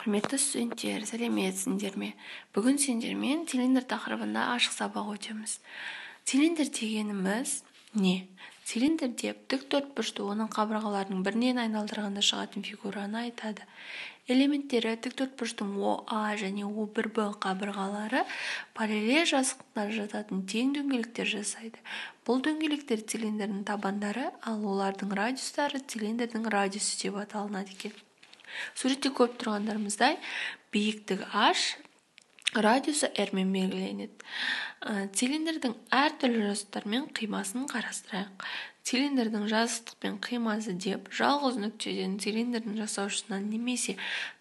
Құрметті студенттер, сәлеметсіңдер ме? Бүгін сендермен цилиндр тақырыбында ашық сабақ өтеміз. Цилиндр дегеніміз не? Цилиндр деп тік төртбұрышты оның қабырғаларының бірінен айналдырғанда шығатын фигураны айтады. Элементтері тік төртбұрыштың ОА және О1Б қабырғалары параллель жазықтықтар жататын тең дөңгелектер жасайды. Бұл дөңгелектер цилиндрдің табандары, ал олардың радиустары цилиндрдің радиусы деп аталынады екен. Суретте көріп тұрғандарымыздай биіктігі h, радиусы r мен белгіленеді. Цилиндрдің әртүрлі жазықтармен қимасын қарастырайық. Цилиндрдің жазықтық пен қимасы деп жалғыз нүктеден цилиндрдің жасаушысынан немесе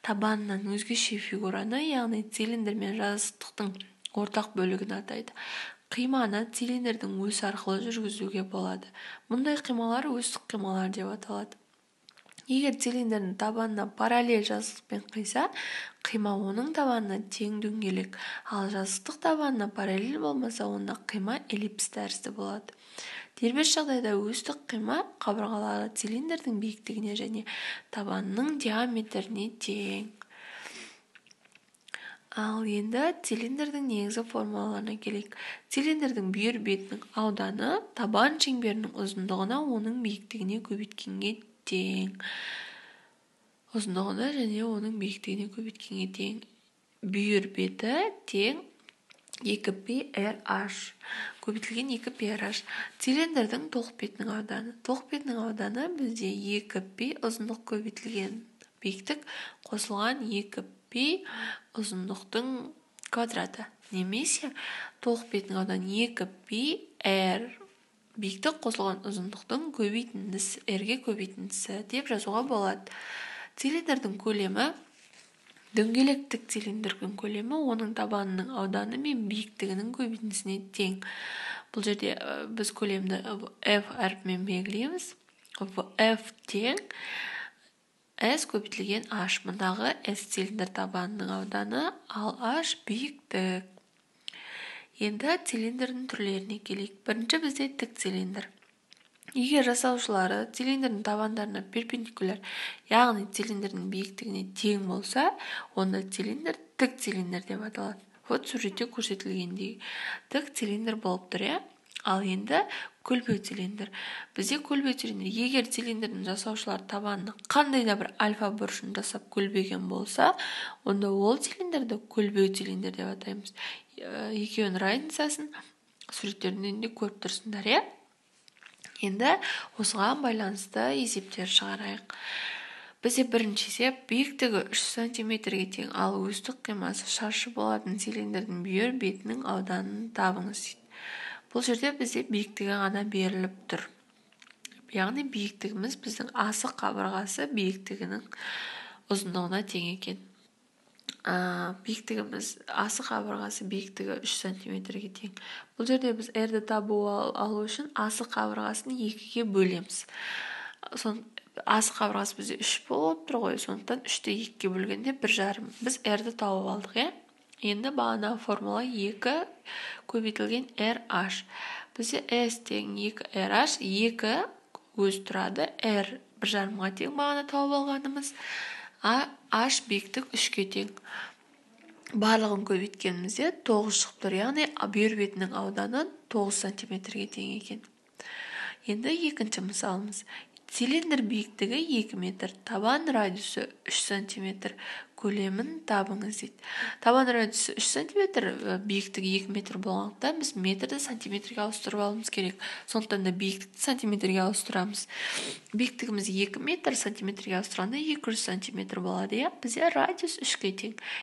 табанынан өзгеше фигураны, яғни цилиндр мен жазықтықтың ортақ бөлігін атайды. Қиманы цилиндрдің осі арқылы жүргізуге болады. Мұндай қималар осьтік қималар деп аталады. Егер цилиндрдің табанына параллель жазықтықпен қиса, қима оның табанына тең дөңгелек, ал жазықтық табанына параллель болмаса, онда қима эллипс тәрізді болады. Дербес жағдайда осьтік қима қабырғалары цилиндрдің биіктігіне және табанының диаметріне тең. Ал енді цилиндрдің негізгі формулаларына келейік. Цилиндрдің бүйір бетінің ауданы табан шеңберінің ұзындығына оның биіктігіне көбейткенге тең. Ұзындығына және оның биіктігіне көбейткенге тең. Бүйір беті тең 2πrh. Көбейтілген 2πrh. Цилиндрдің толық бетінің ауданы. Толық бетінің ауданы бізде 2π ұзындық көбейтілген биіктік қосылған 2π ұзындықтың квадраты. Немесе толық бетінің ауданы 2πr биіктік қосылған ұзындықтың көбейтіндісі, r-ге көбейтіндісі деп жазуға болады. Цилиндрдің көлемі, дөңгелектік цилиндрдің көлемі оның табанының ауданы мен биіктігінің көбейтіндісіне тең. Бұл жерде біз көлемді f әрпімен белгілейміз. F тең S көбейтілген h. Мұндағы S цилиндр табанының ауданы, ал h биіктік. Енді цилиндрдің түрлеріне келейік. Бірінші бізде тік цилиндр. Егер жасаушылары цилиндрдің табандарына перпендикуляр, яғни цилиндрдің биіктігіне тең болса, онда цилиндр тік цилиндр деп аталады. Вот суретте көрсетілгендей тік цилиндр болып тұр, иә? Ал енді көлбеу цилиндр. Бізде көлбеу цилиндр, егер цилиндрдің жасаушылар табанына қандай да бір альфа бұрышын жасап көлбеген болса, онда ол цилиндрді көлбеу цилиндр деп атаймыз. Екеуінің разницасын суреттерінен де көріп тұрсыңдар, иә? Енді осыған байланысты есептер шығарайық. Бізде бірінші есеп биіктігі 3 см-ге тең, ал осьтік қимасы шаршы болатын цилиндрдің бүйір бетінің ауданын табыңыз дейді. Бұл жерде бізде биіктігі ғана беріліп тұр. Яғни биіктігіміз біздің асық қабырғасы биіктігінің ұзындығына тең екен. Биіктігіміз асық қабырғасы биіктігі 3 см-ге тең. Бұл жерде біз r-ді табу алу үшін асық қабырғасын 2-ге бөлеміз. Асық қабырғасы бізде 3 болып тұр ғой, сондықтан 3-ті 2-ге бөлгенде 1,5. Біз r-ді тауып алдық, иә? Енді бағана формула 2 көбейтілген RH. Бізде S тең 2RH, 2 өз тұрады, R 1,5-ға тең бағана тауып алғанымыз, H биіктік 3-ке тең. Барлығын көбейткенімізде 9 шығып тұр, яғни бүйір бетінің ауданы 9 см-ге тең екен. Енді екінші мысалымыз. Цилиндр биіктігі 2 метр, табан радиусы 3 см, көлемін табыңыз дейді. Табан радиусы 3 см, биіктігі 2 метр болғандықтан біз метрді сантиметрге ауыстырып алуымыз керек. Сондықтан да биіктікті сантиметрге ауыстырамыз. Биіктігіміз 2 метр, сантиметрге ауыстырғанда 200 см болады, иә? Бізде радиус 3-ке тең.